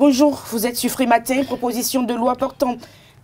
Bonjour, vous êtes sur Free Matin, proposition de loi portant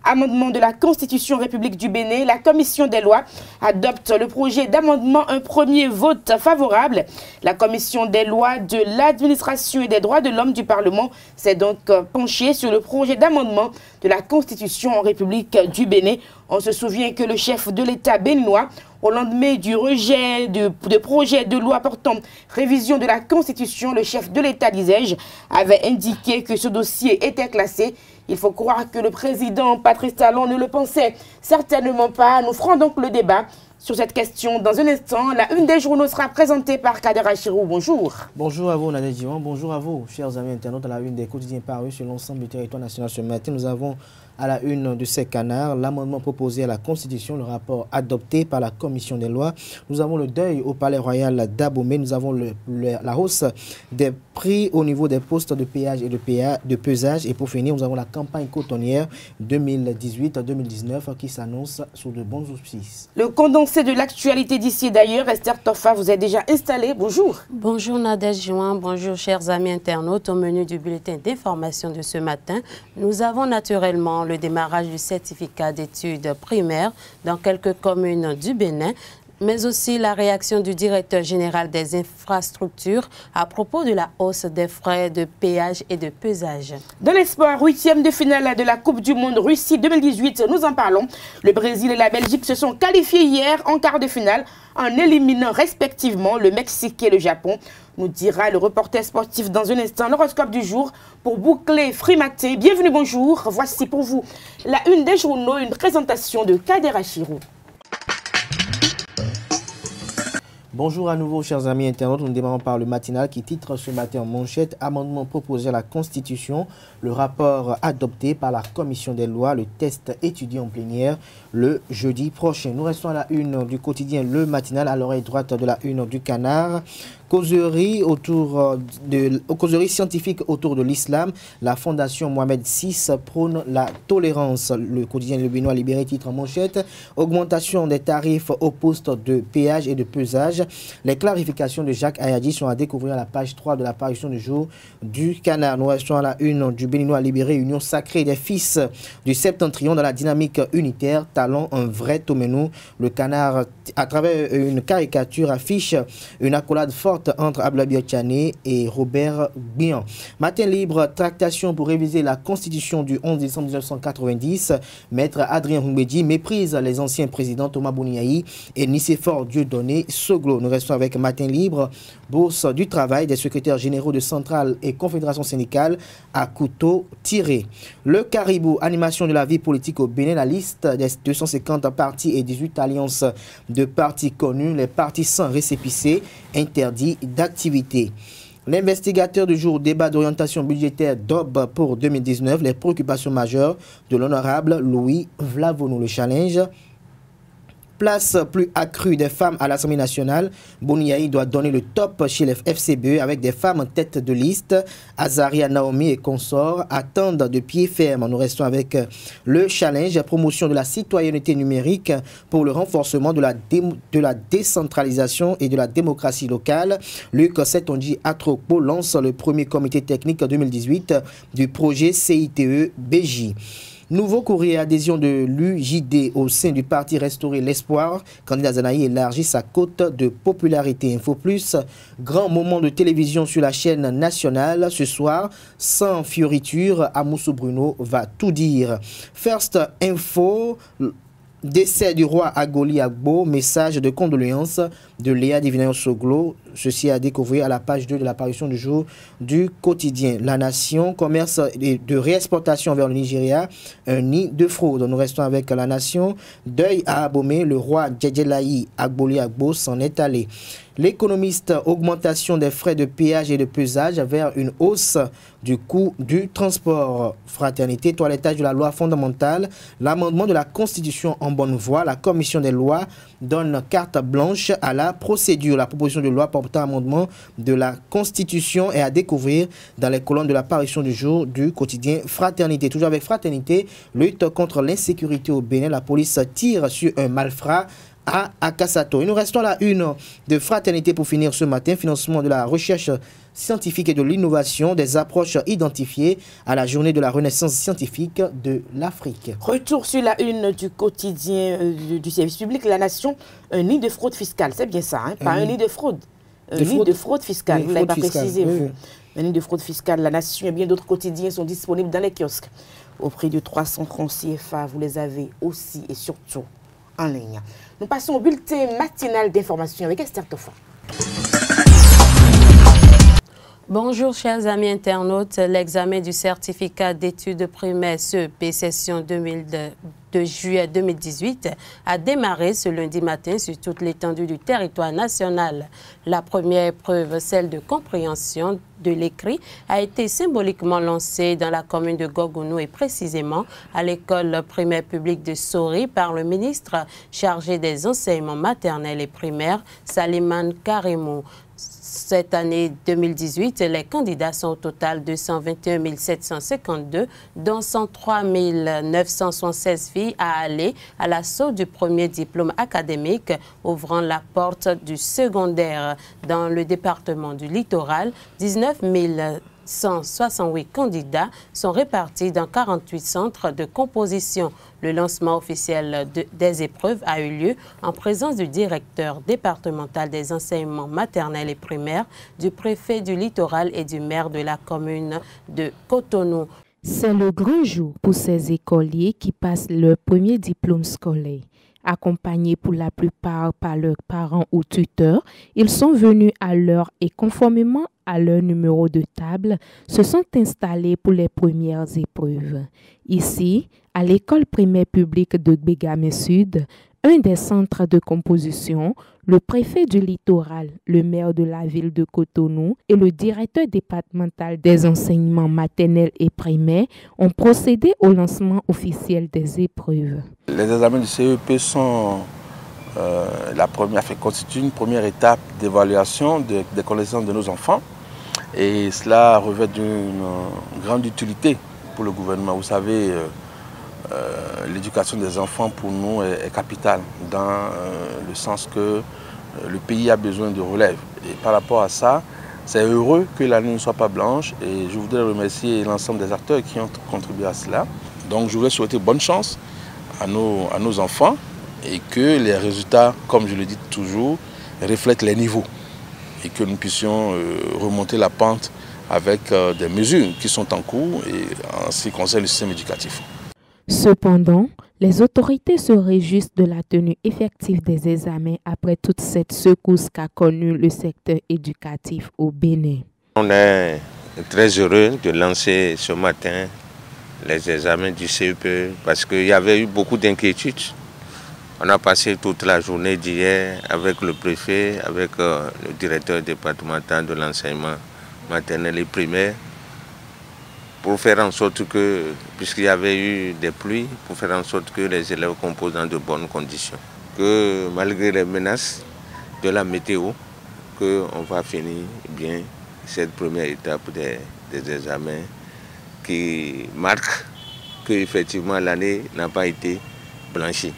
amendement de la Constitution République du Bénin. La Commission des lois adopte le projet d'amendement, un premier vote favorable. La Commission des lois de l'administration et des droits de l'homme du Parlement s'est donc penchée sur le projet d'amendement de la Constitution République du Bénin. On se souvient que le chef de l'État béninois, au lendemain du rejet de projet de loi portant révision de la Constitution, le chef de l'État, disais-je, avait indiqué que ce dossier était classé. Il faut croire que le président Patrice Talon ne le pensait certainement pas. Nous ferons donc le débat sur cette question dans un instant. La une des journaux sera présentée par Kader Achirou. Bonjour. Bonjour à vous, Nadège Diwan. Bonjour à vous, chers amis internautes. À la une des quotidiens parus sur l'ensemble du territoire national ce matin, nous avons à la une de ces canards l'amendement proposé à la Constitution, le rapport adopté par la Commission des lois. Nous avons le deuil au Palais Royal d'Abomey. Nous avons la hausse des prix au niveau des postes de péage et de pesage. Et pour finir, nous avons la campagne cotonnière 2018-2019 qui s'annonce sous de bons auspices. Le condensé de l'actualité d'ici et d'ailleurs, Esther Toffa, vous êtes déjà installée. Bonjour. Bonjour Nadège Diwan, bonjour chers amis internautes. Au menu du bulletin d'information de ce matin, nous avons naturellement le démarrage du certificat d'études primaires dans quelques communes du Bénin, mais aussi la réaction du directeur général des infrastructures à propos de la hausse des frais de péage et de pesage. Dans l'espoir, 8e de finale de la Coupe du Monde Russie 2018, nous en parlons. Le Brésil et la Belgique se sont qualifiés hier en quart de finale en éliminant respectivement le Mexique et le Japon. Nous dira le reporter sportif dans un instant. L'horoscope du jour pour boucler Free Matin. Bienvenue, bonjour. Voici pour vous la une des journaux, une présentation de Kader Achirou. Bonjour à nouveau, chers amis internautes. Nous démarrons par le matinal qui titre ce matin en manchette: amendement proposé à la Constitution, le rapport adopté par la Commission des lois, le test étudié en plénière le jeudi prochain. Nous restons à la une du quotidien Le Matinal, à l'oreille droite de la une du Canard. Causerie scientifique autour de l'islam. La Fondation Mohamed VI prône la tolérance. Le quotidien Le Béninois Libéré titre en manchette: augmentation des tarifs aux postes de péage et de pesage. Les clarifications de Jacques Ayadi sont à découvrir à la page 3 de l'apparition du jour du Canard. Nous restons à la une du Béninois Libéré. Union sacrée des fils du Septentrion dans la dynamique unitaire. Talon, un vrai Tomenou. Le Canard, à travers une caricature, affiche une accolade forte entre Ablabi Tchane et Robert Bian. Matin libre, tractation pour réviser la Constitution du 11 décembre 1990. Maître Adrien Humbedi méprise les anciens présidents Thomas Bouniaï et Nicéphore Dieudonné Soglo. Nous restons avec Matin libre, bourse du travail des secrétaires généraux de centrales et confédérations syndicales à couteau tiré. Le Caribou, animation de la vie politique au Bénin, la liste des 250 partis et 18 alliances de partis connus, les partis sans récépissé, interdits d'activité. L'investigateur du jour, débat d'orientation budgétaire DOB pour 2019, les préoccupations majeures de l'honorable Louis Vlavonou. Le challenge: place plus accrue des femmes à l'Assemblée nationale. Bouniaï doit donner le top chez les FCBE avec des femmes en tête de liste. Azaria, Naomi et consorts attendent de pied ferme. Nous restons avec le challenge, promotion de la citoyenneté numérique pour le renforcement de la décentralisation et de la démocratie locale. Luc Setonji Atropo lance le premier comité technique 2018 du projet CITE-BJ. Nouveau courrier adhésion de l'UJD au sein du parti Restaurer l'Espoir. Candidat Zanaï élargit sa cote de popularité. Info Plus, grand moment de télévision sur la chaîne nationale. Ce soir, sans fioriture, Amoussou Bruno va tout dire. First Info, décès du roi Agoli Agbo, message de condoléances de Léa Divinayo Soglo. Ceci à découvrir à la page 2 de l'apparition du jour du quotidien. La Nation, commerce de réexportation vers le Nigeria, un nid de fraude. Nous restons avec La Nation. Deuil à Abomey, le roi Djedjelaï Agboli Agbo s'en est allé. L'économiste, augmentation des frais de péage et de pesage vers une hausse du coût du transport. Fraternité, toilettage de la loi fondamentale. L'amendement de la Constitution en bonne voie. La Commission des lois donne carte blanche à la procédure. La proposition de loi portant amendement de la Constitution est à découvrir dans les colonnes de l'apparition du jour du quotidien Fraternité. Toujours avec Fraternité, lutte contre l'insécurité au Bénin. La police tire sur un malfrat à Akasato. Et nous restons à la une de Fraternité pour finir ce matin. Financement de la recherche scientifique et de l'innovation, des approches identifiées à la journée de la renaissance scientifique de l'Afrique. Retour sur la une du quotidien du service public, La Nation, un nid de fraude fiscale. C'est bien ça, hein? Pas un nid de fraude. Un nid de fraude fiscale. Oui, vous ne l'avez pas fraude fiscale, précisé, oui, vous. oui. Un nid de fraude fiscale. La Nation et bien d'autres quotidiens sont disponibles dans les kiosques. Au prix de 300 francs CFA, vous les avez aussi et surtout en ligne. Nous passons au bulletin matinal d'information avec Esther Tofa. Bonjour chers amis internautes, l'examen du certificat d'études primaires CEP session de juillet 2018 a démarré ce lundi matin sur toute l'étendue du territoire national. La première épreuve, celle de compréhension de l'écrit, a été symboliquement lancée dans la commune de Gogounou et précisément à l'école primaire publique de Sori par le ministre chargé des enseignements maternels et primaires, Saliman Karimou. Cette année 2018, les candidats sont au total 221 752, dont 103 976 filles à aller à l'assaut du premier diplôme académique, ouvrant la porte du secondaire. Dans le département du littoral, 19 168 candidats sont répartis dans 48 centres de composition. Le lancement officiel des épreuves a eu lieu en présence du directeur départemental des enseignements maternels et primaires, du préfet du littoral et du maire de la commune de Cotonou. C'est le grand jour pour ces écoliers qui passent leur premier diplôme scolaire. Accompagnés pour la plupart par leurs parents ou tuteurs, ils sont venus à l'heure et conformément à leur numéro de table, se sont installés pour les premières épreuves. Ici, à l'école primaire publique de Gbegame Sud, un des centres de composition, le préfet du littoral, le maire de la ville de Cotonou et le directeur départemental des enseignements maternels et primaires ont procédé au lancement officiel des épreuves. Les examens du CEP sont constituent une première étape d'évaluation des connaissances de nos enfants et cela revêt d'une grande utilité pour le gouvernement. Vous savez, l'éducation des enfants pour nous est capitale dans le sens que le pays a besoin de relève. Et par rapport à ça, c'est heureux que l'année ne soit pas blanche et je voudrais remercier l'ensemble des acteurs qui ont contribué à cela. Donc je voudrais souhaiter bonne chance à nos enfants et que les résultats, comme je le dis toujours, reflètent les niveaux et que nous puissions remonter la pente avec des mesures qui sont en cours et en ce qui concerne le système éducatif. Cependant, les autorités se réjouissent de la tenue effective des examens après toute cette secousse qu'a connue le secteur éducatif au Bénin. On est très heureux de lancer ce matin les examens du CEP parce qu'il y avait eu beaucoup d'inquiétudes. On a passé toute la journée d'hier avec le préfet, avec le directeur départemental de l'enseignement maternel et primaire, pour faire en sorte que, puisqu'il y avait eu des pluies, pour faire en sorte que les élèves composent dans de bonnes conditions. Que malgré les menaces de la météo, qu'on va finir bien cette première étape des examens qui marque qu'effectivement l'année n'a pas été blanchie.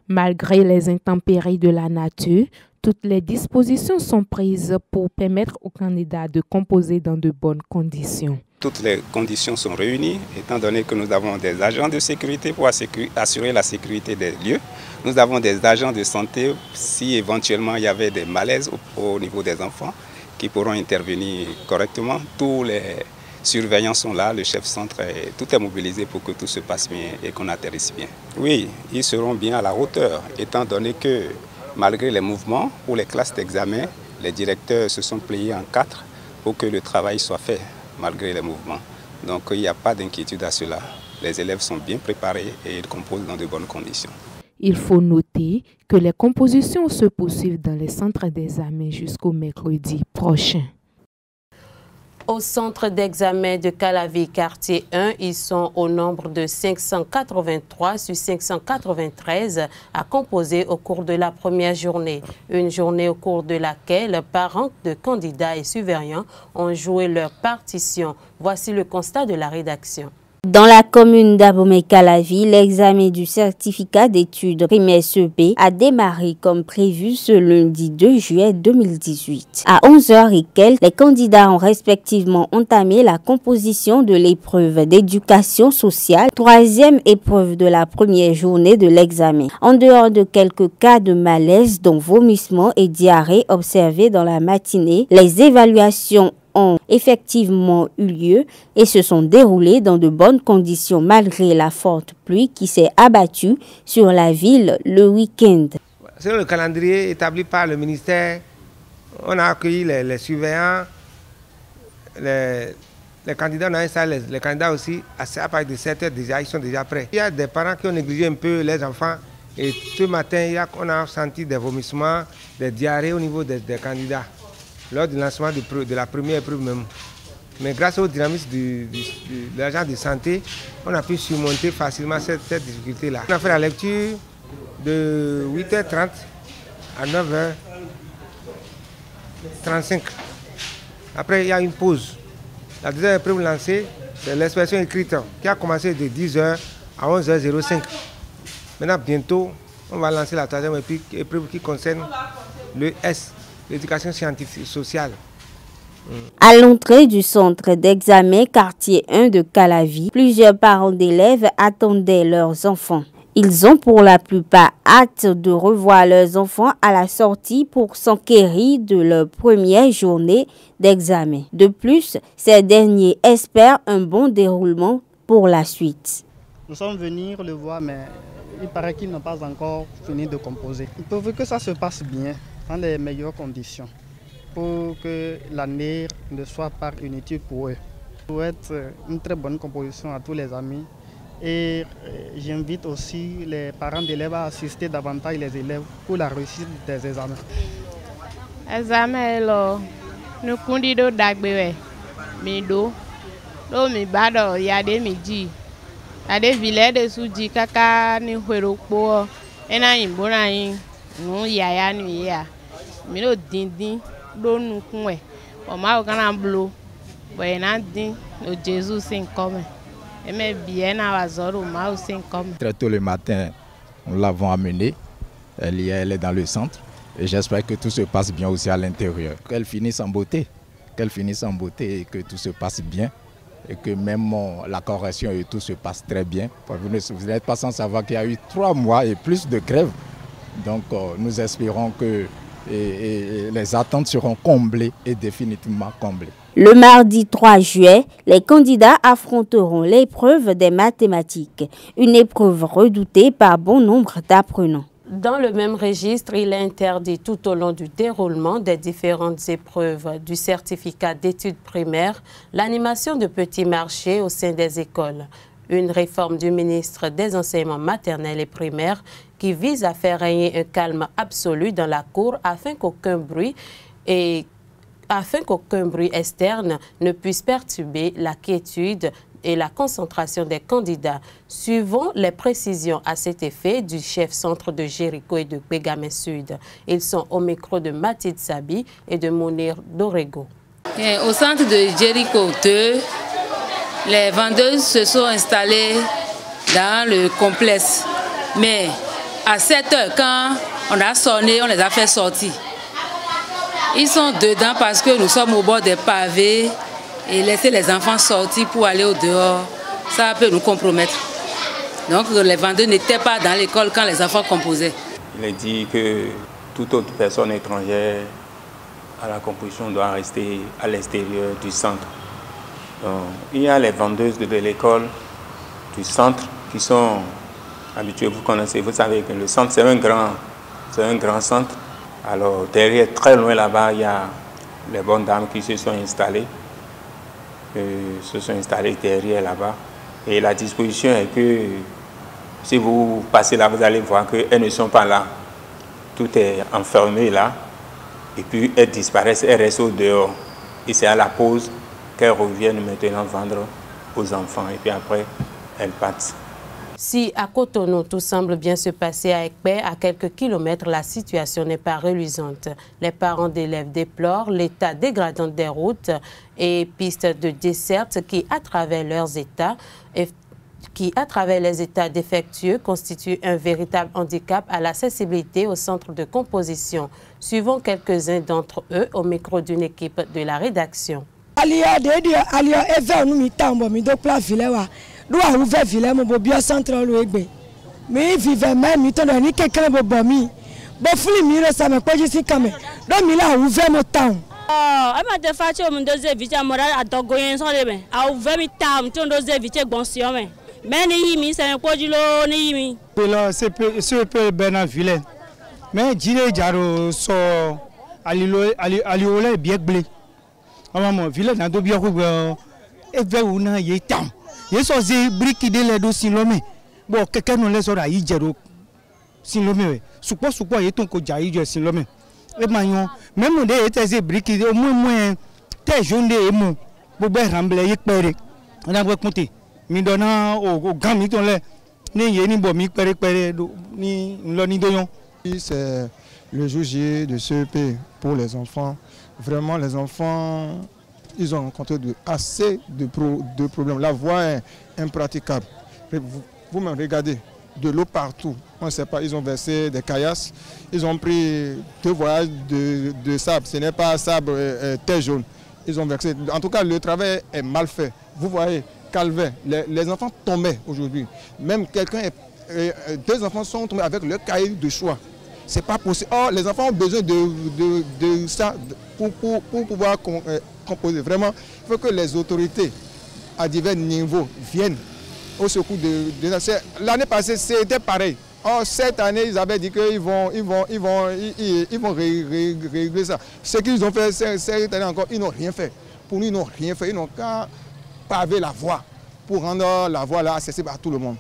Malgré les intempéries de la nature, toutes les dispositions sont prises pour permettre aux candidats de composer dans de bonnes conditions. Toutes les conditions sont réunies, étant donné que nous avons des agents de sécurité pour assurer la sécurité des lieux. Nous avons des agents de santé si éventuellement il y avait des malaises au niveau des enfants qui pourront intervenir correctement. Tous les surveillants sont là, le chef centre, tout est mobilisé pour que tout se passe bien et qu'on atterrisse bien. Oui, ils seront bien à la hauteur, étant donné que malgré les mouvements pour les classes d'examen, les directeurs se sont pliés en 4 pour que le travail soit fait, malgré les mouvements. Donc il n'y a pas d'inquiétude à cela. Les élèves sont bien préparés et ils composent dans de bonnes conditions. Il faut noter que les compositions se poursuivent dans les centres d'examen jusqu'au mercredi prochain. Au centre d'examen de Calavi, quartier 1, ils sont au nombre de 583 sur 593 à composer au cours de la première journée. Une journée au cours de laquelle parents de candidats et surveillants ont joué leur partition. Voici le constat de la rédaction. Dans la commune d'Abomey-Calavi, l'examen du certificat d'études primaires CEP a démarré comme prévu ce lundi 2 juillet 2018. À 11h et quelques, les candidats ont respectivement entamé la composition de l'épreuve d'éducation sociale, troisième épreuve de la première journée de l'examen. En dehors de quelques cas de malaise, dont vomissements et diarrhée observés dans la matinée, les évaluations ont effectivement eu lieu et se sont déroulées dans de bonnes conditions malgré la forte pluie qui s'est abattue sur la ville le week-end. Selon le calendrier établi par le ministère, on a accueilli les surveillants, les candidats, on a installé les candidats aussi à partir de 7 heures déjà, ils sont déjà prêts. Il y a des parents qui ont négligé un peu les enfants et ce matin, on a senti des vomissements, des diarrhées au niveau des candidats lors du lancement de la première épreuve même. Mais grâce au dynamisme de l'agent de santé, on a pu surmonter facilement cette difficulté-là. On a fait la lecture de 8h30 à 9h35. Après, il y a une pause. La deuxième épreuve lancée, c'est l'expression écrite qui a commencé de 10h à 11h05. Maintenant, bientôt, on va lancer la troisième épreuve qui concerne le S, l'éducation scientifique sociale. À l'entrée du centre d'examen quartier 1 de Calavi, plusieurs parents d'élèves attendaient leurs enfants. Ils ont pour la plupart hâte de revoir leurs enfants à la sortie pour s'enquérir de leur première journée d'examen. De plus, ces derniers espèrent un bon déroulement pour la suite. Nous sommes venus le voir, mais il paraît qu'ils n'ont pas encore fini de composer. Il faut que ça se passe bien, dans les meilleures conditions, pour que l'année ne soit pas inutile pour eux. Je souhaite une très bonne composition à tous les amis et j'invite aussi les parents d'élèves à assister davantage les élèves pour la réussite des examens. Examen là, nous conduisons d'agbewe, mido, lo mi bado yade midi, yade village de suji kaka ni hueropo, ena imbona in, no yaya ni ya, mino dindin, do nu kunwe, o ma o kana blo, boy na din, no Jesus sin come. Très tôt le matin, nous l'avons amenée. Elle est dans le centre. Et j'espère que tout se passe bien aussi à l'intérieur. Qu'elle finisse en beauté. Qu'elle finisse en beauté et que tout se passe bien. Et que même la correction et tout se passe très bien. Vous n'êtes pas sans savoir qu'il y a eu 3 mois et plus de grève. Donc nous espérons que les attentes seront comblées et définitivement comblées. Le mardi 3 juillet, les candidats affronteront l'épreuve des mathématiques, une épreuve redoutée par bon nombre d'apprenants. Dans le même registre, il est interdit tout au long du déroulement des différentes épreuves du certificat d'études primaires l'animation de petits marchés au sein des écoles. Une réforme du ministre des Enseignements maternels et primaires qui vise à faire régner un calme absolu dans la cour afin qu'aucun bruit externe ne puisse perturber la quiétude et la concentration des candidats. Suivons les précisions à cet effet du chef centre de Jéricho et de Bégamé Sud. Ils sont au micro de Mathilde Sabi et de Mounir Dorego. Au centre de Jéricho 2, les vendeuses se sont installées dans le complexe. Mais à 7 heures, quand on a sonné, on les a fait sortir. Ils sont dedans parce que nous sommes au bord des pavés et laisser les enfants sortir pour aller au dehors, ça peut nous compromettre. Donc les vendeurs n'étaient pas dans l'école quand les enfants composaient. Il est dit que toute autre personne étrangère à la composition doit rester à l'extérieur du centre. Donc, il y a les vendeuses de l'école, du centre, qui sont habituées. Vous connaissez, vous savez que le centre, c'est un grand centre. Alors, derrière, très loin là-bas, il y a les bonnes dames qui se sont installées. Derrière là-bas. Et la disposition est que si vous passez là, vous allez voir qu'elles ne sont pas là. Tout est enfermé là. Et puis elles disparaissent, elles restent au dehors. Et c'est à la pause qu'elles reviennent maintenant vendre aux enfants. Et puis après, elles partent. Si à Cotonou, tout semble bien se passer à Ekpé, à quelques kilomètres, la situation n'est pas reluisante. Les parents d'élèves déplorent l'état dégradant des routes et pistes de desserte qui, à travers les états défectueux, constituent un véritable handicap à l'accessibilité au centre de composition. Suivons quelques-uns d'entre eux au micro d'une équipe de la rédaction. Mais jire jaro so aliole biegble ama village na do bioko eve una ye tam ye so ze briki de le do sinlome bo keke no le so ra yi jero sinlome supo ye ton ko ja yi je sinlome e mayon même de ete ze briki de mo te jonde e mo gbogbo ramble yi pere na gbe kunte mi dona o gan mi ton le ni ye ni bo mi pere ni lo ni doyon. C'est le jour J de CEP pour les enfants. Vraiment, les enfants, ils ont rencontré assez de problèmes. La voie est impraticable. Vous-même, regardez, de l'eau partout. On ne sait pas, ils ont versé des caillasses. Ils ont pris 2 voyages de sable. Ce n'est pas sable terre jaune. Ils ont versé. En tout cas, le travail est mal fait. Vous voyez, calvaire. Les enfants tombaient aujourd'hui. Même quelqu'un est... 2 enfants sont tombés avec leur cahier de choix. C'est pas possible. Oh, les enfants ont besoin de ça pour pouvoir composer. Vraiment, il faut que les autorités à divers niveaux viennent au secours de l'année passée, c'était pareil. Oh, cette année, ils avaient dit qu'ils vont régler ça. Ce qu'ils ont fait cette année encore, ils n'ont rien fait. Pour nous, ils n'ont rien fait. Ils n'ont qu'à paver la voie pour rendre la voie là accessible à tout le monde.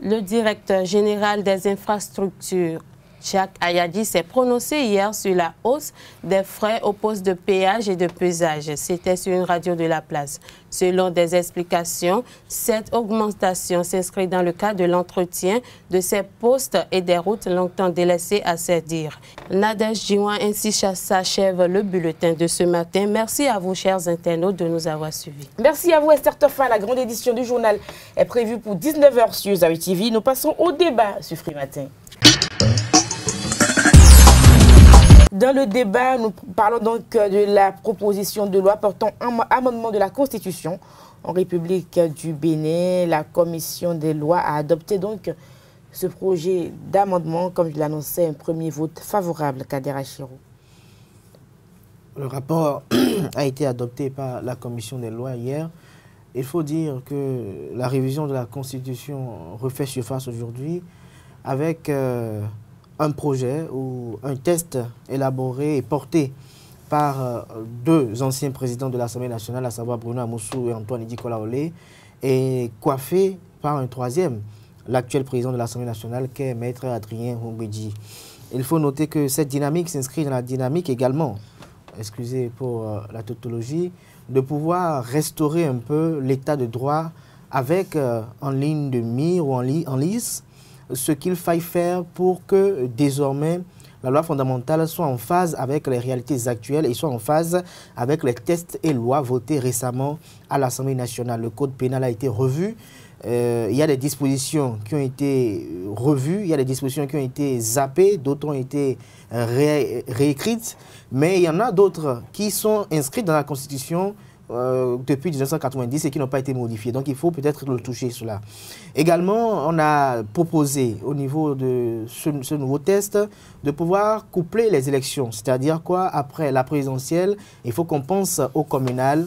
Le directeur général des infrastructures, Jacques Ayadi, s'est prononcé hier sur la hausse des frais aux postes de péage et de pesage. C'était sur une radio de la place. Selon des explications, cette augmentation s'inscrit dans le cadre de l'entretien de ces postes et des routes longtemps délaissées à ses dires. Nadège Djiwan, ainsi s'achève le bulletin de ce matin. Merci à vous, chers internautes, de nous avoir suivis. Merci à vous, Esther Toffa. La grande édition du journal est prévue pour 19 h sur Zawi TV. Nous passons au débat sur Free Matin. Dans le débat, nous parlons donc de la proposition de loi portant un amendement de la Constitution en République du Bénin. La commission des lois a adopté donc ce projet d'amendement, comme je l'annonçais, un premier vote favorable. Kader Achirou. Le rapport a été adopté par la commission des lois hier. Il faut dire que la révision de la Constitution refait surface aujourd'hui avec un projet ou un test élaboré et porté par 2 anciens présidents de l'Assemblée nationale, à savoir Bruno Amoussou et Antoine Idikola Olé, et coiffé par un 3e, l'actuel président de l'Assemblée nationale, qui est Maître Adrien Hongbeji. Il faut noter que cette dynamique s'inscrit dans la dynamique également, excusez pour la tautologie, de pouvoir restaurer un peu l'état de droit avec en ligne de mire ou en lice, ce qu'il faille faire pour que désormais la loi fondamentale soit en phase avec les réalités actuelles et soit en phase avec les textes et lois votés récemment à l'Assemblée nationale. Le code pénal a été revu. Il y a des dispositions qui ont été revues, il y a des dispositions qui ont été zappées, d'autres ont été réécrites, mais il y en a d'autres qui sont inscrites dans la Constitution depuis 1990 et qui n'ont pas été modifiés. Donc il faut peut-être le toucher cela. Également, on a proposé au niveau de ce nouveau test de pouvoir coupler les élections. C'est-à-dire quoi? Après la présidentielle, il faut qu'on pense au communal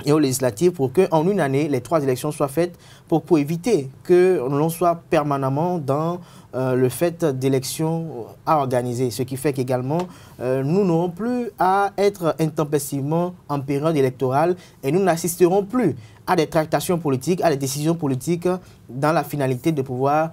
et aux législatives pour qu'en une année, les 3 élections soient faites pour éviter que l'on soit permanemment dans le fait d'élections à organiser. Ce qui fait qu'également, nous n'aurons plus à être intempestivement en période électorale et nous n'assisterons plus à des tractations politiques, à des décisions politiques dans la finalité de pouvoir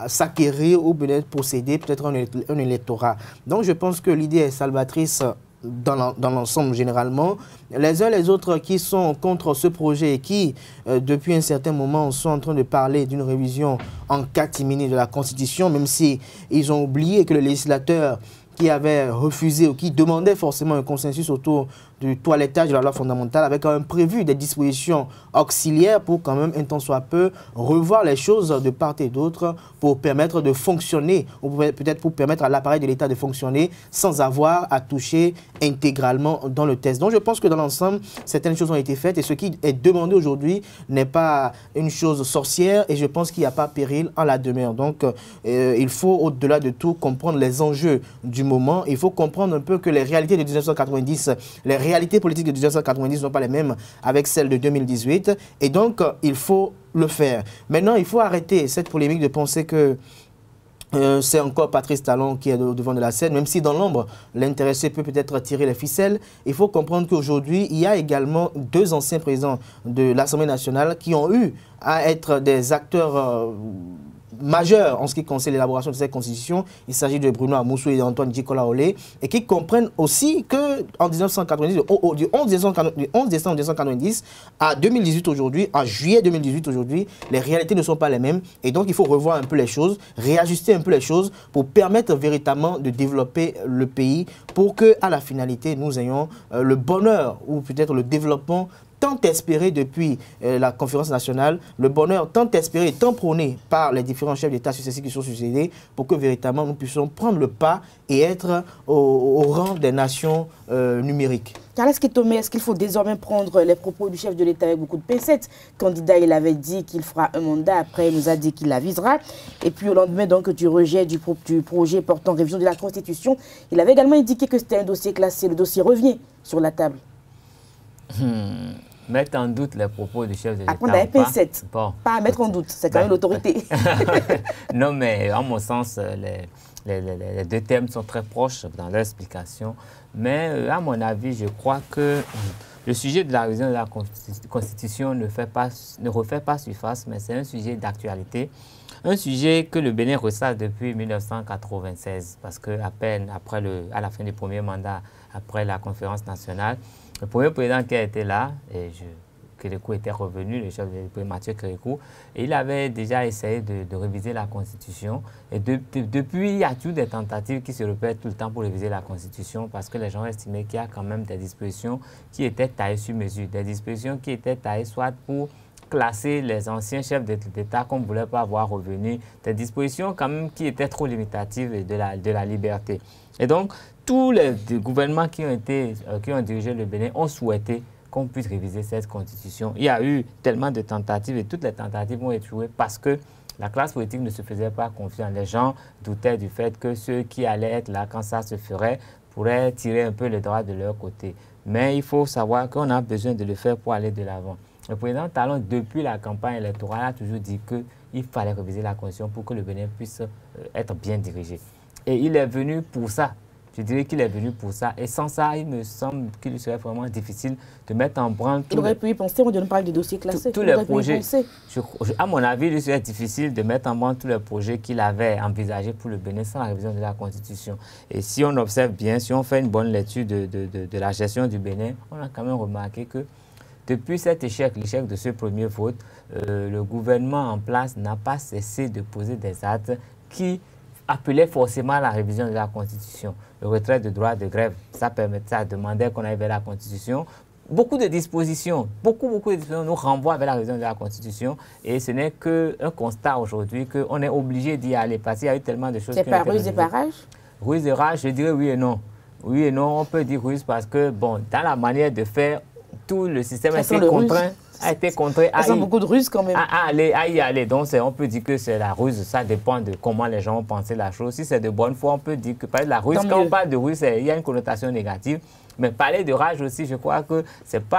s'acquérir ou peut-être posséder peut-être un électorat. Donc je pense que l'idée est salvatrice dans l'ensemble généralement. Les uns les autres qui sont contre ce projet et qui, depuis un certain moment, sont en train de parler d'une révision en catimini de la Constitution, même si ils ont oublié que le législateur qui avait refusé ou qui demandait forcément un consensus autour du toilettage de la loi fondamentale avait quand même prévu des dispositions auxiliaires pour quand même, un temps soit peu, revoir les choses de part et d'autre pour permettre de fonctionner, ou peut-être pour permettre à l'appareil de l'État de fonctionner sans avoir à toucher intégralement dans le test. Donc je pense que dans l'ensemble, certaines choses ont été faites et ce qui est demandé aujourd'hui n'est pas une chose sorcière et je pense qu'il n'y a pas péril en la demeure. Donc il faut au-delà de tout comprendre les enjeux du moment. Il faut comprendre un peu que les réalités de 1990, les réalités politiques de 1990 ne sont pas les mêmes avec celles de 2018 et donc il faut le faire. Maintenant, il faut arrêter cette polémique de penser que c'est encore Patrice Talon qui est au devant de la scène, même si dans l'ombre, l'intéressé peut peut-être tirer les ficelles. Il faut comprendre qu'aujourd'hui, il y a également 2 anciens présidents de l'Assemblée nationale qui ont eu à être des acteurs majeurs en ce qui concerne l'élaboration de cette constitution. Il s'agit de Bruno Amoussou et d'Antoine Djikola Olé, et qui comprennent aussi que en 1990, du 11 décembre 1990 à 2018 aujourd'hui, en juillet 2018 aujourd'hui, les réalités ne sont pas les mêmes. Et donc, il faut revoir un peu les choses, réajuster un peu les choses pour permettre véritablement de développer le pays pour qu'à la finalité, nous ayons le bonheur ou peut-être le développement tant espéré depuis la conférence nationale, le bonheur tant espéré et tant prôné par les différents chefs d'État successifs qui sont succédés pour que véritablement nous puissions prendre le pas et être au rang des nations numériques. Carles Kétomé, est-ce qu'il faut désormais prendre les propos du chef de l'État avec beaucoup de pincettes? Candidat, il avait dit qu'il fera un mandat, après il nous a dit qu'il l'avisera. Et puis au lendemain donc, du rejet du projet portant révision de la Constitution, il avait également indiqué que c'était un dossier classé. Le dossier revient sur la table. Mettre en doute les propos du chef de l'État. À prendre avec pincettes, bon. Pas à mettre en doute, c'est quand même l'autorité. Non, mais à mon sens, les 2 thèmes sont très proches dans leur explication. Mais à mon avis, je crois que le sujet de la révision de la Constitution ne refait pas surface, mais c'est un sujet d'actualité. Un sujet que le Bénin ressasse depuis 1996, parce qu'à peine à la fin du premier mandat, après la conférence nationale, le premier président qui a été là, Kérékou était revenu, le chef de l'État, Mathieu Kérékou, et il avait déjà essayé de réviser la Constitution. Et depuis, il y a toujours des tentatives qui se répètent tout le temps pour réviser la Constitution, parce que les gens estimaient qu'il y a quand même des dispositions qui étaient taillées sur mesure, des dispositions qui étaient taillées soit pour classer les anciens chefs d'État qu'on ne voulait pas voir revenir, des dispositions quand même qui étaient trop limitatives de la liberté. Et donc, tous les gouvernements qui ont dirigé le Bénin ont souhaité qu'on puisse réviser cette constitution. Il y a eu tellement de tentatives et toutes les tentatives ont échoué parce que la classe politique ne se faisait pas confiance. Les gens doutaient du fait que ceux qui allaient être là quand ça se ferait pourraient tirer un peu le droit de leur côté. Mais il faut savoir qu'on a besoin de le faire pour aller de l'avant. Le président Talon, depuis la campagne électorale, a toujours dit qu'il fallait réviser la constitution pour que le Bénin puisse être bien dirigé. Et il est venu pour ça. Je dirais qu'il est venu pour ça. Et sans ça, il me semble qu'il serait vraiment difficile de mettre en branle... Il aurait pu y penser, on ne parle de dossiers classés. Tous les projets. À mon avis, il serait difficile de mettre en branle tous les projets qu'il avait envisagés pour le Bénin sans la révision de la Constitution. Et si on observe bien, si on fait une bonne lecture de la gestion du Bénin, on a quand même remarqué que depuis cet échec, l'échec de ce premier vote, le gouvernement en place n'a pas cessé de poser des actes qui appelait forcément à la révision de la Constitution. Le retrait de droit de grève, ça demandait qu'on aille vers la Constitution. Beaucoup de dispositions, beaucoup de dispositions nous renvoient vers la révision de la Constitution et ce n'est qu'un constat aujourd'hui qu'on est obligé d'y aller parce qu'il y a eu tellement de choses. C'est pas ruse et pas rage? Ruse et rage, je dirais oui et non. Oui et non, on peut dire ruse parce que, bon, dans la manière de faire, tout le système a été contraint à beaucoup de ruses quand même. À y aller. Donc, on peut dire que c'est la ruse. Ça dépend de comment les gens ont pensé la chose. Si c'est de bonne foi, on peut dire que la ruse, quand on parle de ruse, il y a une connotation négative. Mais parler de rage aussi, je crois que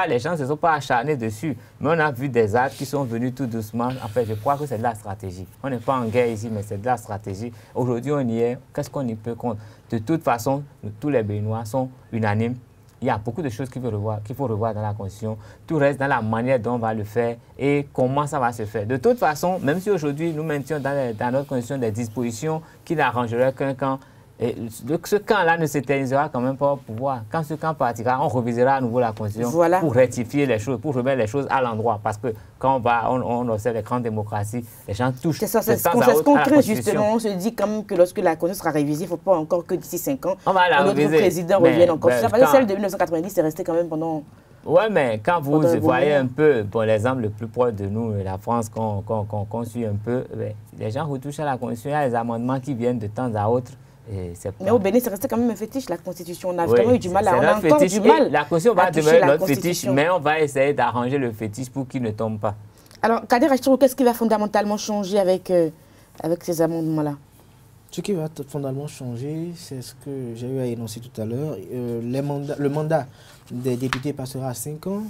les gens ne se sont pas acharnés dessus. Mais on a vu des actes qui sont venus tout doucement. En fait, je crois que c'est de la stratégie. On n'est pas en guerre ici, mais c'est de la stratégie. Aujourd'hui, on y est. Qu'est-ce qu'on y peut contre? De toute façon, tous les Béninois sont unanimes. Il y a beaucoup de choses qu'il faut revoir dans la Constitution. Tout reste dans la manière dont on va le faire et comment ça va se faire. De toute façon, même si aujourd'hui nous maintenons dans notre Constitution des dispositions qui n'arrangeraient qu'un camp, Et ce camp-là ne s'éternisera quand même pas au pouvoir. Quand ce camp partira, on révisera à nouveau la Constitution pour rectifier les choses, pour remettre les choses à l'endroit. Parce que quand on observe les grandes démocracies, les gens touchent. C'est ça, c'est ce qu'on craint justement. On se dit quand même que lorsque la Constitution sera révisée, il ne faut pas encore que d'ici 5 ans, notre président revienne encore. Celle de 1990, c'est resté quand même pendant... Oui, mais quand vous voyez un peu, pour l'exemple le plus proche de nous, la France, qu'on suit un peu, les gens retouchent à la Constitution, il y a des amendements qui viennent de temps à autre. Mais au Bénin, c'est resté quand même un fétiche, la Constitution. On a vraiment eu du mal on a encore du mal. La Constitution va demeurer notre fétiche, mais on va essayer d'arranger le fétiche pour qu'il ne tombe pas. Alors, Kader Achirou, qu'est-ce qui va fondamentalement changer avec ces amendements-là? Ce qui va fondamentalement changer, c'est ce que j'ai eu à énoncer tout à l'heure. Le mandat des députés passera à 5 ans.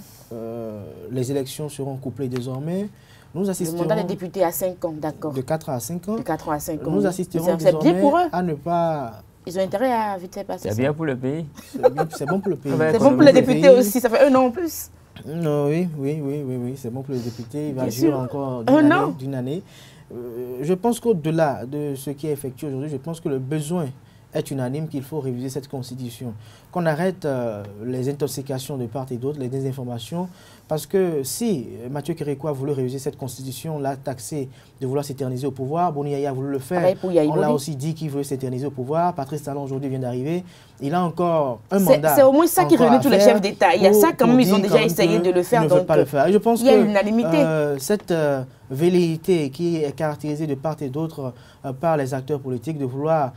Les élections seront couplées désormais. Nous assisterons, le mandat des députés à 5 ans, d'accord. De 4 à 5 ans. De 4 à 5 ans. Nous assisterons désormais à ne pas... Ils ont intérêt à vite faire passer ça. C'est bien pour le pays. C'est bon pour le pays. C'est bon pour les députés aussi, ça fait 1 an en plus. Non, oui, c'est bon pour les députés. Il va durer encore d'une année. Je pense qu'au-delà de ce qui est effectué aujourd'hui, je pense que le besoin est unanime qu'il faut réviser cette Constitution. Qu'on arrête les intoxications de part et d'autre, les désinformations. Parce que si Mathieu Kérékou a voulu réviser cette Constitution, l'a taxé de vouloir s'éterniser au pouvoir, Boni Yaya a voulu le faire. On l'a aussi dit qu'il veut s'éterniser au pouvoir. Patrice Talon aujourd'hui vient d'arriver. Il a encore un mandat. C'est au moins ça qui réunit tous les chefs d'État. Il y a ça quand même, ils ont déjà essayé de le faire. Ils ne veulent pas le faire. Je pense il y a une unanimité. Cette velléité qui est caractérisée de part et d'autre par les acteurs politiques de vouloir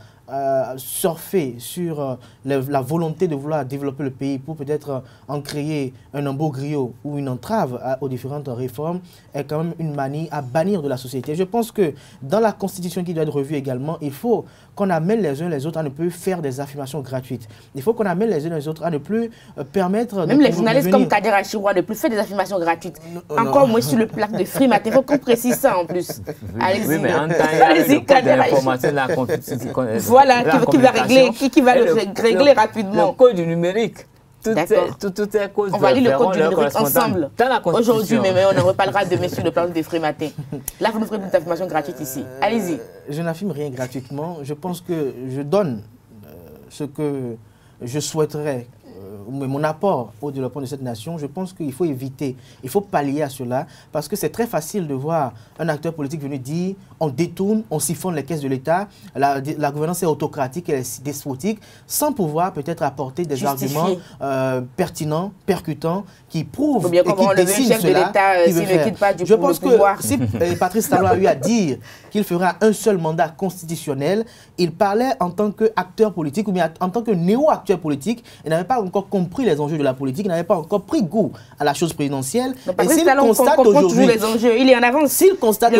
surfer sur la volonté de vouloir développer le pays pour peut-être en créer un embout-griot ou une entrave aux différentes réformes est quand même une manie à bannir de la société. Je pense que dans la Constitution qui doit être revue également, il faut qu'on amène les uns les autres à ne plus faire des affirmations gratuites. Il faut qu'on amène les uns les autres à ne plus permettre... Même les journalistes comme Kader Achirou ne plus faire des affirmations gratuites. Encore moins sur le plaque de Frimat. Il faut qu'on précise ça en plus. Allez-y. Oui, mais en temps, il y a Kader l'information de la Constitution. Voilà, qui va régler rapidement. Le code du numérique. Toutes ces causes. On va lire le code du numérique ensemble. Aujourd'hui, mais on en reparlera demain sur le plan de Frimatin. Là, vous nous ferez une affirmation gratuite ici. Allez-y. Je n'affirme rien gratuitement. Je pense que je donne ce que je souhaiterais, mon apport au développement de cette nation. Je pense qu'il faut éviter, il faut pallier à cela, parce que c'est très facile de voir un acteur politique venir dire on détourne, on siphonne les caisses de l'État, la gouvernance est autocratique, elle est despotique, sans pouvoir peut-être apporter des arguments pertinents, percutants, qui prouvent et qui décident cela. Je pense que si Patrice Talon a eu à dire qu'il fera un seul mandat constitutionnel, il parlait en tant qu'acteur politique ou bien en tant que néo-acteur politique. Il n'avait pas encore compris les enjeux de la politique, il n'avait pas encore pris goût à la chose présidentielle. Et s'il constate aujourd'hui, il est en avance. S'il constate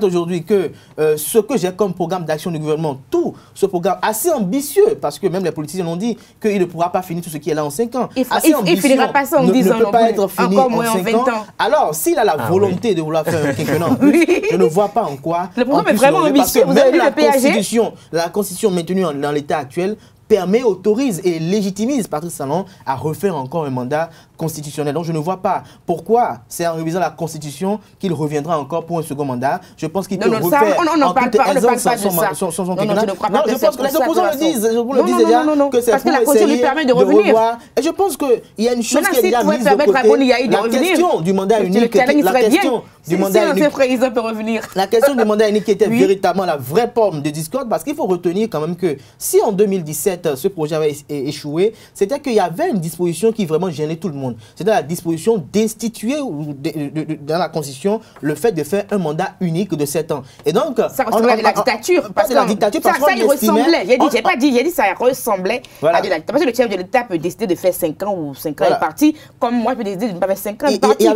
aujourd'hui que ce que j'ai comme programme d'action du gouvernement, tout ce programme assez ambitieux, parce que même les politiciens ont dit qu'il ne pourra pas finir tout ce qui est là en 5 ans. Il ne finira pas ça en 10 ans. Ne peut pas être fini en 5 ans. Alors, s'il a la volonté de vouloir faire un quinquennat en plus, je ne vois pas en quoi. Le programme est vraiment ambitieux. Vous avez vu le PAG? La Constitution maintenue dans l'état actuel permet, autorise et légitimise Patrice Talon à refaire encore un mandat constitutionnel. Donc je ne vois pas pourquoi c'est en révisant la Constitution qu'il reviendra encore pour un second mandat. Je pense qu'il peut refaire en toute aisance son quinquennat. Non, je pense que les opposants le disent. Le disent déjà que c'est pour essayer de revoir. Et je pense qu'il y a une chose qui est déjà mise de côté. La question du mandat unique, la question du mandat unique était véritablement la vraie forme de discorde, parce qu'il faut retenir quand même que si en 2017 ce projet avait échoué, c'était qu'il y avait une disposition qui vraiment gênait tout le monde. C'était la disposition d'instituer dans la Constitution le fait de faire un mandat unique de 7 ans. Et donc, ça ressemblait à de la dictature. Pas de la dictature, parce ça y ressemblait. J'ai pas dit, ça ressemblait à de la dictature. Parce que le chef de l'État peut décider de faire 5 ans ou 5 ans et parti, comme moi je peux décider de ne pas faire 5 ans et parti. Il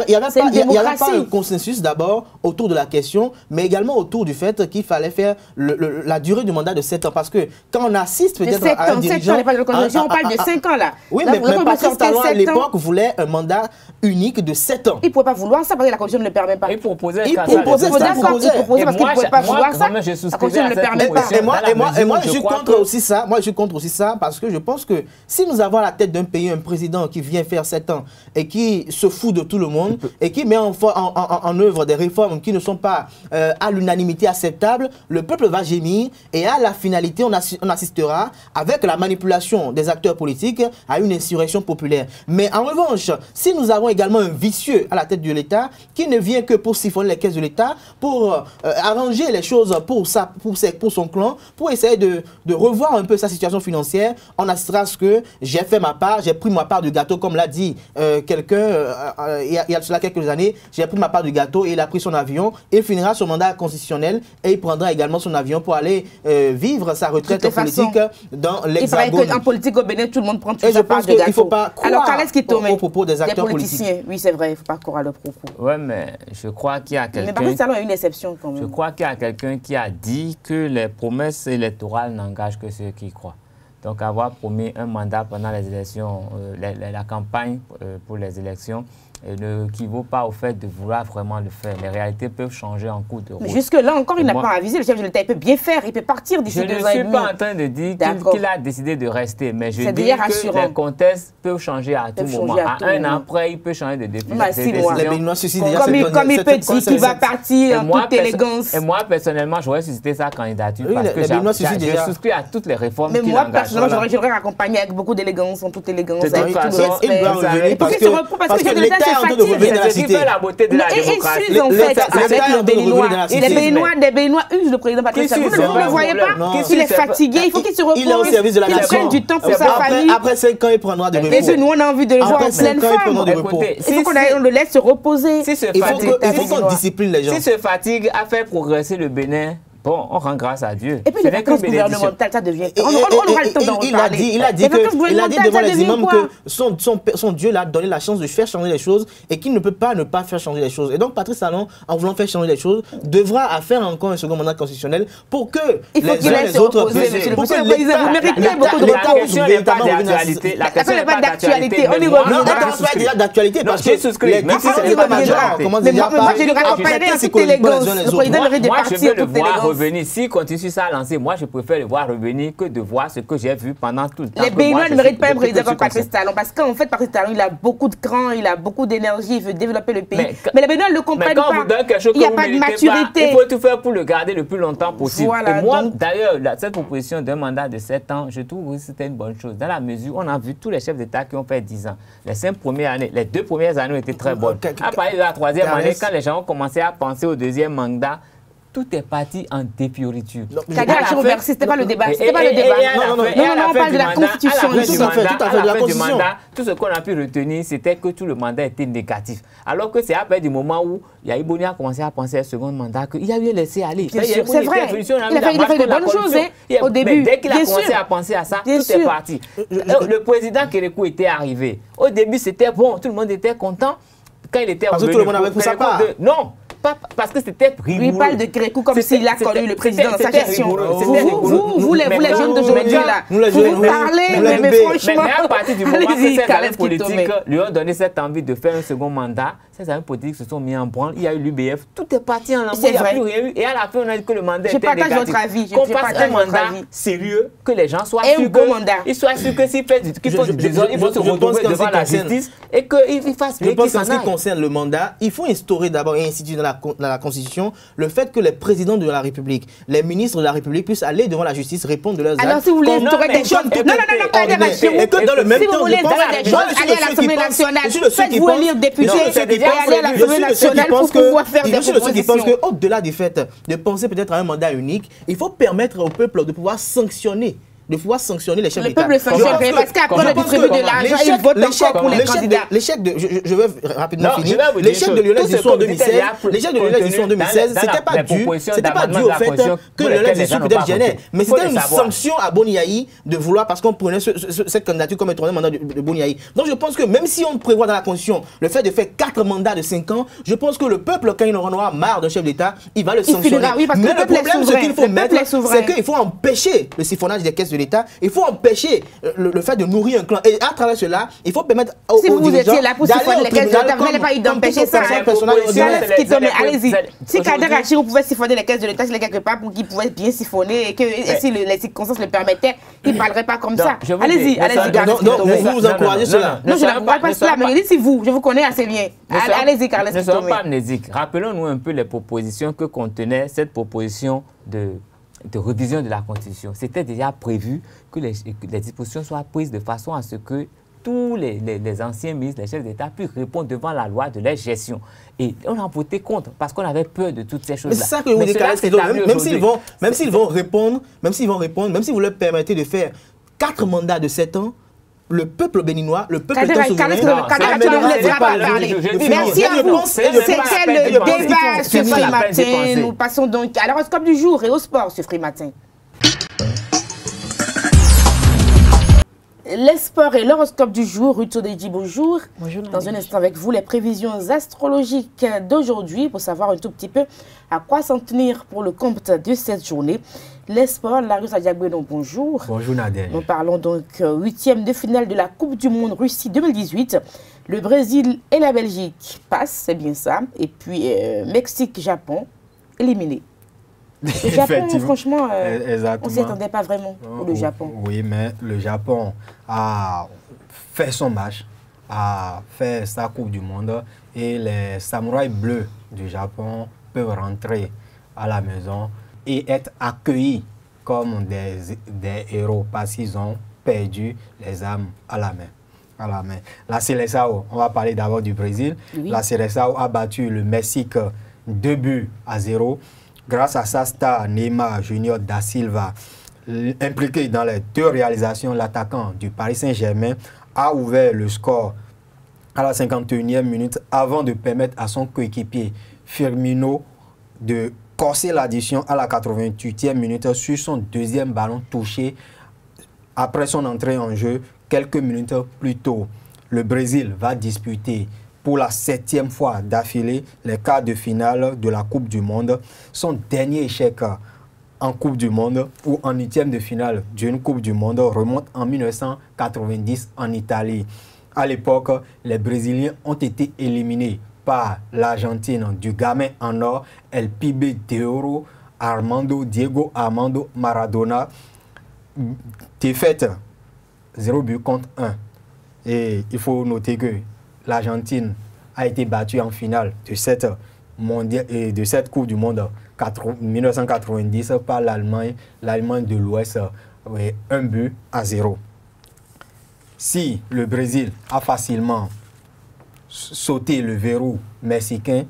n'y avait pas un consensus d'abord autour de la question, mais également autour du fait qu'il fallait faire la durée du mandat de 7 ans. Parce que quand on assiste peut-être un dirigeant. 7 ans, on parle de 5 ans là. Oui, mais Patrice Talon à l'époque voulait un mandat unique de 7 ans. Il ne pouvait pas vouloir ça parce que la Constitution ne le permet pas. Il proposait ça. Il proposait parce qu'il ne pouvait pas vouloir ça. La Constitution ne le permet pas. Et moi, je suis contre aussi ça. Moi, je suis contre aussi ça parce que je pense que si nous avons à la tête d'un pays un président qui vient faire 7 ans et qui se fout de tout le monde et qui met en œuvre des réformes qui ne sont pas à l'unanimité acceptable, le peuple va gémir et à la finalité, on assistera avec la manipulation des acteurs politiques à une insurrection populaire. Mais en revanche, si nous avons également un vicieux à la tête de l'État qui ne vient que pour siphonner les caisses de l'État, pour arranger les choses pour son clan, pour essayer de revoir un peu sa situation financière, on assistera à ce que j'ai fait ma part, j'ai pris ma part du gâteau, comme l'a dit quelqu'un il y a cela quelques années, j'ai pris ma part du gâteau et il a pris son avion, il finira son mandat constitutionnel et il prendra également son avion pour aller vivre sa retraite politique dans l'Hexagone. Il paraît qu'en politique au Bénin, tout le monde prend tout sa part de gâteau. Il ne faut pas croire aux propos des acteurs politiciens. politiques. Oui, c'est vrai, il ne faut pas croire à leurs propos. Oui, mais je crois qu'il y a quelqu'un... Mais Patrice Talon a une exception quand même. Je crois qu'il y a quelqu'un qui a dit que les promesses électorales n'engagent que ceux qui croient. Donc, avoir promis un mandat pendant les élections, la campagne pour les élections, ne équivaut pas au fait de vouloir vraiment le faire. Les réalités peuvent changer en cours de route. Mais jusque-là encore, il n'a pas avisé. Le chef de l'État, il peut bien faire, il peut partir d'ici 2 ans et demi. Je ne suis pas en train de dire qu'il a décidé de rester, mais je dis que les contextes peuvent changer à tout moment. À un an après, il peut changer de décision. Comme il peut dire qu'il va partir en toute élégance. Et moi, personnellement, j'aurais suscité sa candidature parce que j'ai souscrit à toutes les réformes qu'il engage. Mais moi, personnellement, j'aurais accompagné avec beaucoup d'élégance, en toute élégance. De toute façon, il doit revenir parce que l'État est en train de revenir dans la cité. La beauté de la démocratie. Ils usent en fait avec le Béninois. Les Béninois usent le président Patrice Talon. Vous ne le voyez pas? Il est fatigué, il faut qu'il se repose. Il est au service de la nation. Qu'il prenne du temps pour sa famille. Après 5 ans, il prendra de repos. Et nous, on a envie de le voir en pleine forme. Il faut qu'on le laisse se reposer. Il faut qu'on discipline les gens. Si se fatigue à faire progresser le Bénin, bon, on rend grâce à Dieu. Et puis les vacances gouvernementales, ça devient... On aura le temps d'en reparler. Il a dit devant les imams que son Dieu l'a donné la chance de faire changer les choses et qu'il ne peut pas ne pas faire changer les choses. Et donc Patrice Talon, en voulant faire changer les choses, devra faire encore un second mandat constitutionnel pour que les uns les autres... Pour que l'État... Vous méritez beaucoup de repos. La question n'est pas d'actualité. La question n'est pas d'actualité. On y revient. Non, elle est déjà d'actualité parce que les députés, c'est pas majeur. Comment dire, moi, je le raccompagnerai en toute élégance. Le président mérite de partir en toute élégance. S'il continue ça à lancer, moi je préfère le voir revenir que de voir ce que j'ai vu pendant tout le temps. Les Béninois ne méritent pas un président comme Patrice Talon parce qu'en fait Patrice Talon il a beaucoup de cran, il a beaucoup d'énergie, il veut développer le pays. Mais les Béninois ne le comprennent pas. Il n'y a pas de maturité. Il faut tout faire pour le garder le plus longtemps possible. Voilà, et moi d'ailleurs, cette proposition d'un mandat de 7 ans, je trouve que c'était une bonne chose. Dans la mesure où on a vu tous les chefs d'État qui ont fait 10 ans. Les 5 premières années, les 2 premières années ont été très bonnes. À partir de la 3e année, quand les gens ont commencé à penser au 2e mandat, tout est parti en défioriture. C'était pas le débat. C'était pas le débat. Non, on parle de la Constitution. Tout ce qu'on a pu retenir, c'était que tout le mandat était négatif. Alors que c'est après du moment où Yahi a commencé à penser à un second mandat qu'il a eu laissé aller. C'est vrai. Il a fait de bonnes choses au début. Dès qu'il a commencé à penser à ça, tout est parti. Le président Kérékou était arrivé. Au début, c'était bon. Tout le monde était content. Quand il était revenu. Parce que tout le monde avait pris sa part. Non. Parce que c'était rigoureux. Lui parle de Kérékou comme s'il a connu le président dans sa gestion. Vous les jeunes d'aujourd'hui là, vous parlez, mais franchement, mais à partir du moment que ces amis politiques lui ont donné cette envie de faire un second mandat, ces amis politiques se sont mis en branle, il y a eu l'UBF, tout est parti en lambeaux, il n'y a plus rien eu. Et à la fin, on a dit que le mandat était négatif. Je partage votre avis. Qu'on fasse un mandat sérieux, que les gens soient sûrs que s'il fait il faut se retrouver devant la justice et qu'il fasse bien qu'il s'en aille. Je pense qu'en ce qui concerne le mandat, il faut instaurer d'abord et instituer dans la Constitution le fait que les présidents de la République, les ministres de la République puissent aller devant la justice, répondre de leurs actes. Alors si vous voulez instaurer des choses, et que dans le même temps, si vous voulez instaurer des choses, allez à l'Assemblée nationale, faites-vous élire député et aller à l'Assemblée nationale pour pouvoir faire des propositions. Je suis de ceux qui pensent qu'au-delà du fait de penser peut-être à un mandat unique, il faut permettre au peuple de pouvoir sanctionner les chefs d'État. Le peuple sanctionne parce qu'après le distribue de l'argent, il vote encore pour les candidats. L'échec de, je vais rapidement finir, l'échec de Lionel Zissou en 2016, c'était pas dû au fait que Lionel Zissou peut-être gênait, mais c'était une sanction à Boni Yahi de vouloir, parce qu'on prenait cette candidature comme un troisième mandat de Boni Yahi. Donc je pense que même si on prévoit dans la Constitution le fait de faire 4 mandats de 5 ans, je pense que le peuple, quand il en aura marre d'un chef d'État, il va le sanctionner. Mais le problème, ce qu'il faut mettre, c'est qu'il faut empêcher le siphonnage des caisses de l'État, il faut empêcher le fait de nourrir un clan. Et à travers cela, il faut permettre aux si vous étiez là pour siphonner les caisses de l'État, vous n'allez pas eu d'empêcher ça. Allez-y. Si Kader Achille pouvait siphonner les caisses de l'État, s'il est quelque part pour qu'il pouvait bien siphonner et que si les circonstances le permettaient, il ne parlerait pas comme ça. Allez-y, donc vous encouragez cela? Non, je n'encourage pas cela, mais dites-si vous, je vous connais assez bien. Allez-y, Carles. Ne sommes pas amnésiques. Rappelons-nous un peu les propositions que contenait cette proposition de révision de la Constitution. C'était déjà prévu que les dispositions soient prises de façon à ce que tous les anciens ministres, les chefs d'État puissent répondre devant la loi de leur gestion. Et on a voté contre parce qu'on avait peur de toutes ces choses-là. Mais c'est ça que vous déclarez, même s'ils vont répondre, même si vous leur permettez de faire 4 mandats de 7 ans, le peuple béninois, le peuple étant souverain... Merci à vous. C'était le débat ce Frimatin. Nous passons donc à l'horoscope du jour et au sport ce Frimatin. Les sports et l'horoscope du jour. Ruth Sodeji, bonjour. Bonjour. Dans un instant avec vous, les prévisions astrologiques d'aujourd'hui pour savoir un tout petit peu à quoi s'en tenir pour le compte de cette journée. Les sports, Larios Adiagbeno, bonjour. Bonjour Nadège. Nous parlons donc 8e de finale de la Coupe du Monde Russie 2018. Le Brésil et la Belgique passent, c'est bien ça. Et puis Mexique-Japon, éliminé. Le Japon, franchement, on ne s'y attendait pas vraiment pour le Japon. Oui, mais le Japon a fait son match, a fait sa Coupe du Monde et les samouraïs bleus du Japon peuvent rentrer à la maison et être accueillis comme des héros parce qu'ils ont perdu les armes à la main. La Seleção, on va parler d'abord du Brésil. Oui. La Seleção a battu le Mexique 2-0. Grâce à sa star Neymar Junior da Silva, impliqué dans les 2 réalisations, l'attaquant du Paris Saint-Germain a ouvert le score à la 51e minute avant de permettre à son coéquipier Firmino de corser l'addition à la 88e minute sur son 2e ballon touché après son entrée en jeu quelques minutes plus tôt. Le Brésil va disputer pour la 7e fois d'affilée les quarts de finale de la Coupe du Monde. Son dernier échec en Coupe du Monde ou en 8e de finale d'une Coupe du Monde remonte en 1990 en Italie. À l'époque, les Brésiliens ont été éliminés par l'Argentine du gamin en or El Pibe de Oro, Diego Armando Maradona. Défaite 0-1. Et il faut noter que l'Argentine a été battue en finale de cette Coupe du Monde 1990 par l'Allemagne de l'Ouest, 1-0. Si le Brésil a facilement sauté le verrou mexicain,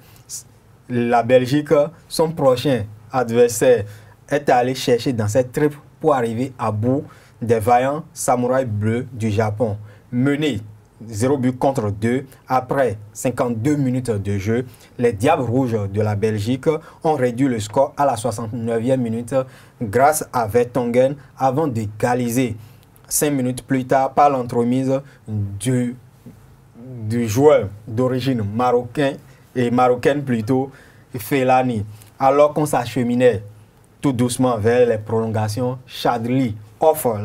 la Belgique, son prochain adversaire, est allé chercher dans cette trip pour arriver à bout des vaillants samouraïs bleus du Japon. Menés 0-2 après 52 minutes de jeu, les Diables Rouges de la Belgique ont réduit le score à la 69e minute grâce à Vertonghen avant d'égaliser 5 minutes plus tard par l'entremise du joueur d'origine marocaine plutôt, Fellaini. Alors qu'on s'acheminait tout doucement vers les prolongations, Chadli offre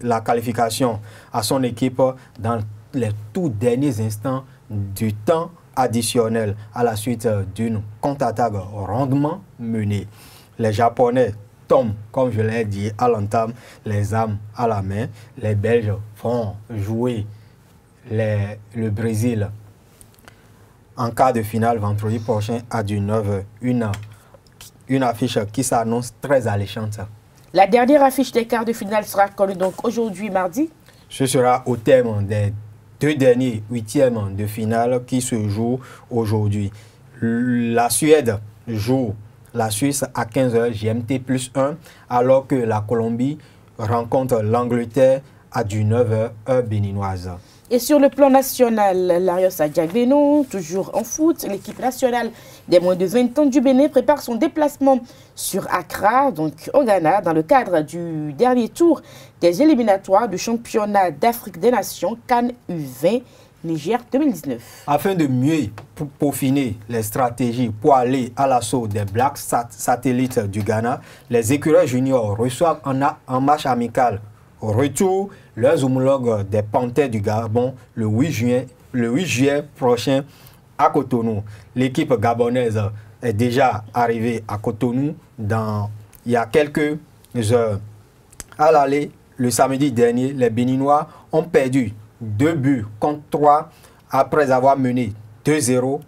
la qualification à son équipe dans les tout derniers instants du temps additionnel à la suite d'une contre-attaque rondement menée. Les Japonais tombent, comme je l'ai dit à l'entame, les armes à la main. Les Belges vont jouer le Brésil en quart de finale vendredi prochain à 19h. Une affiche qui s'annonce très alléchante. La dernière affiche des quarts de finale sera connue donc aujourd'hui, mardi. Ce sera au terme des 2 derniers 8e de finale qui se jouent aujourd'hui. La Suède joue la Suisse à 15h GMT plus 1, alors que la Colombie rencontre l'Angleterre à 19h heure béninoise. Et sur le plan national, Larios Adiagbeno, toujours en foot, l'équipe nationale des moins de 20 ans du Bénin prépare son déplacement sur Accra, donc au Ghana, dans le cadre du dernier tour des éliminatoires du championnat d'Afrique des Nations CAN U20 Niger 2019. Afin de mieux peaufiner les stratégies pour aller à l'assaut des Blacks satellites du Ghana, les écureuils juniors reçoivent en match amical retour leurs homologues des Panthères du Gabon le 8 juillet prochain à Cotonou. L'équipe gabonaise est déjà arrivée à Cotonou il y a quelques heures. À l'aller, le samedi dernier, les Béninois ont perdu 2 buts contre 3 après avoir mené 2-0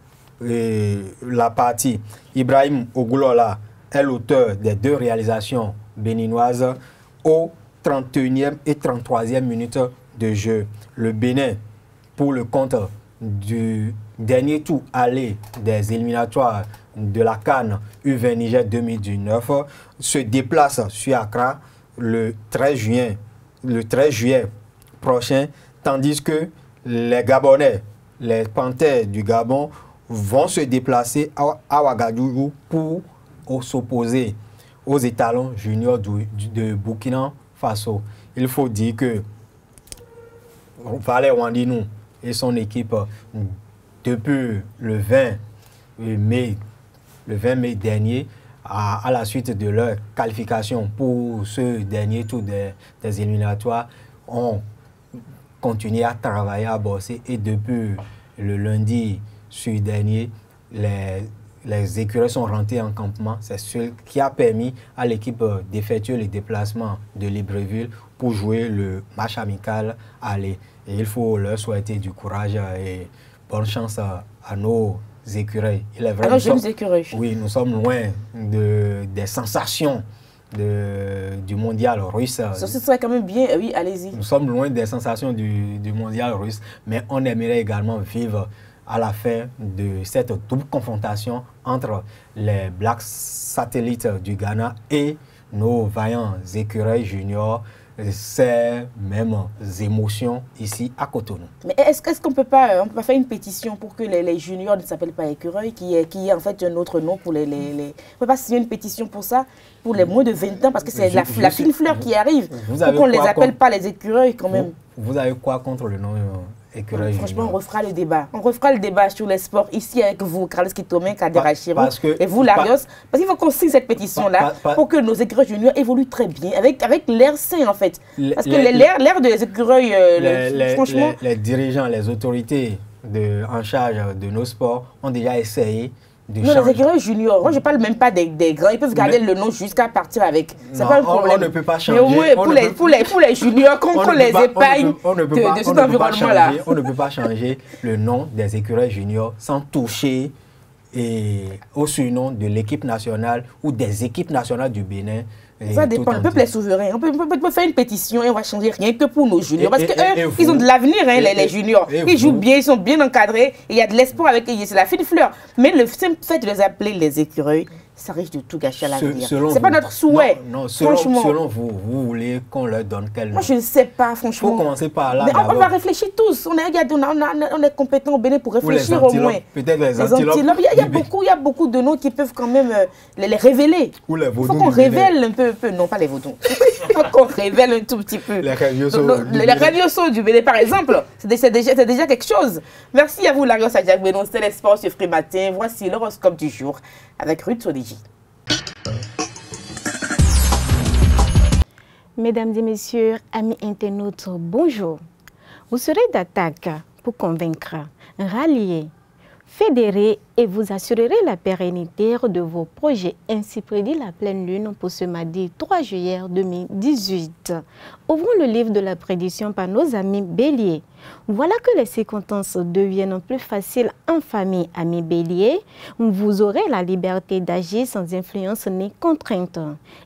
la partie. Ibrahim Ogoulola est l'auteur des 2 réalisations béninoises aux 31e et 33e minutes de jeu. Le Bénin, pour le compte du dernier tour aller des éliminatoires de la CAN U20 Niger 2019, se déplace sur Accra le 13 juillet prochain, tandis que les Gabonais, les Panthères du Gabon, vont se déplacer à Ouagadougou pour s'opposer aux étalons juniors de Burkina Faso. Il faut dire que Valère Wandinou et son équipe, depuis le 20 mai dernier, à la suite de leur qualification pour ce dernier tour des éliminatoires, ont continué à travailler, à bosser, et depuis le lundi dernier, les écureuils sont rentrés en campement. C'est ce qui a permis à l'équipe d'effectuer les déplacements de Libreville pour jouer le match amical aller. Et il faut leur souhaiter du courage et bonne chance à nos écureuils. Il est vrai, oui, nous sommes loin des sensations du mondial russe. Ça serait quand même bien, oui, allez-y. Nous sommes loin des sensations du mondial russe, mais on aimerait également vivre à la fin de cette double confrontation entre les Blacks satellites du Ghana et nos vaillants écureuils juniors, ces mêmes émotions ici à Cotonou. Mais est-ce qu'on peut pas faire une pétition pour que les juniors ne s'appellent pas écureuils, qui est en fait un autre nom pour les... On ne peut pas signer une pétition pour ça, pour les moins de 20 ans, parce que c'est la fine fleur qui arrive, pour qu'on ne les appelle pas les écureuils quand même. Vous avez quoi contre le nom écureuil? Franchement, on refera le débat. On refera le débat sur les sports ici avec vous, Carlos Kitome, Kader Achirou, et vous, Larios. Parce qu'il faut qu'on signe cette pétition-là pour que nos écureuils juniors évoluent très bien, avec l'air sain en fait. Parce que l'air des écureuils, franchement... Les dirigeants, les autorités en charge de nos sports ont déjà essayé non, les écureuils juniors, moi je parle même pas des grands, ils peuvent garder le nom jusqu'à partir avec. C'est pas le problème. On ne peut pas changer. Mais oui, pour les juniors, qu'on les épargne de cet environnement-là. On ne peut pas changer le nom des écureuils juniors sans toucher au surnom de l'équipe nationale ou des équipes nationales du Bénin. Ça dépend, le peuple est souverain. On peut faire une pétition et on va changer rien que pour nos juniors. Parce qu'eux, ils ont de l'avenir, les juniors. Ils jouent bien, ils sont bien encadrés. Et il y a de l'espoir avec eux, c'est la fine fleur. Mais le simple fait de les appeler les écureuils, ça risque de tout gâcher à l'avenir. C'est pas notre souhait. Non, selon vous, vous voulez qu'on leur donne quel nom? Moi, je ne sais pas, franchement. Il faut commencer par là. On va réfléchir tous. On est compétents au Bénin pour réfléchir au moins. Peut-être les antilopes. Il y a beaucoup de noms qui peuvent quand même les révéler. Ou les vaudous. Il faut qu'on révèle un peu. Non, pas les vaudous. Il faut qu'on révèle un tout petit peu. Les Raviosos du Bénin, par exemple. C'est déjà quelque chose. Merci à vous, Larios Adjagbenon. C'était l'espoir sur Free Matin. Voici l'horoscope du jour avec Ruth Sodiji. Mesdames et messieurs, amis internautes, bonjour. Vous serez d'attaque pour convaincre, rallier, fédérer et vous assurerez la pérennité de vos projets. Ainsi prédit la pleine lune pour ce mardi 3 juillet 2018. Ouvrons le livre de la prédiction par nos amis béliers. Voilà que les circonstances deviennent plus faciles en famille. Amis béliers, vous aurez la liberté d'agir sans influence ni contrainte.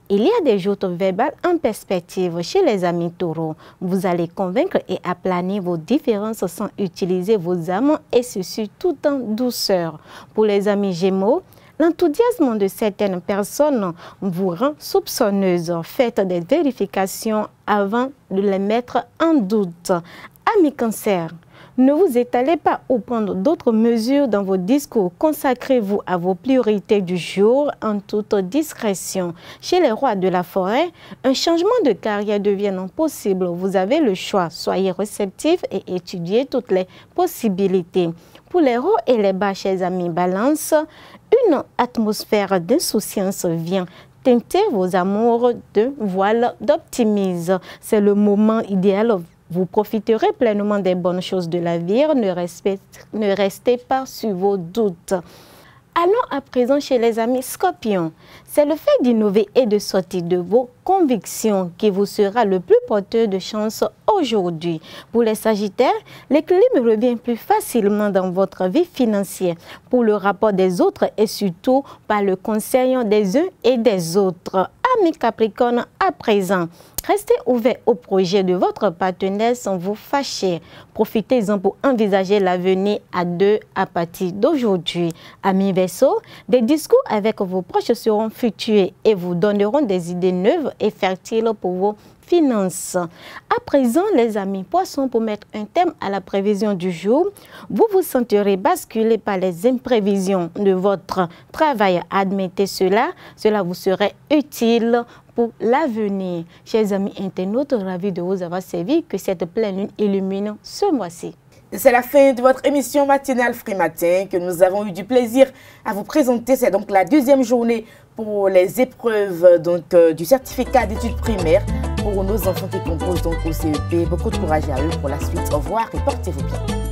Il y a des joutes verbales en perspective chez les amis taureaux. Vous allez convaincre et aplanir vos différences sans utiliser vos amants et ceci tout en douceur. Pour les amis gémeaux, l'enthousiasme de certaines personnes vous rend soupçonneuse. Faites des vérifications avant de les mettre en doute. Amis cancer, ne vous étalez pas ou prendre d'autres mesures dans vos discours. Consacrez-vous à vos priorités du jour en toute discrétion. Chez les rois de la forêt, un changement de carrière devient possible. Vous avez le choix. Soyez réceptifs et étudiez toutes les possibilités. Pour les hauts et les bas, chers amis balance, une atmosphère d'insouciance vient teinter vos amours de voile d'optimisme. C'est le moment idéal. Vous profiterez pleinement des bonnes choses de la vie. Ne restez pas sur vos doutes. Allons à présent chez les amis Scorpions. C'est le fait d'innover et de sortir de vos convictions qui vous sera le plus porteur de chance aujourd'hui. Pour les Sagittaires, l'équilibre revient plus facilement dans votre vie financière pour le rapport des autres et surtout par le conseil des uns et des autres. Amis Capricorne, à présent, restez ouverts au projet de votre partenaire sans vous fâcher. Profitez-en pour envisager l'avenir à deux à partir d'aujourd'hui. Amis Verseau, des discours avec vos proches seront fructueux et vous donneront des idées neuves et fertiles pour vos finances. À présent, les amis Poissons, pour mettre un thème à la prévision du jour, vous vous sentirez basculé par les imprévisions de votre travail. Admettez cela, cela vous serait utile pour l'avenir. Chers amis internautes, ravis de vous avoir servi, que cette pleine lune illumine ce mois-ci. C'est la fin de votre émission matinale Free Matin que nous avons eu du plaisir à vous présenter. C'est donc la deuxième journée pour les épreuves du certificat d'études primaires pour nos enfants qui composent donc au CEP. Beaucoup de courage à eux pour la suite. Au revoir et portez-vous bien.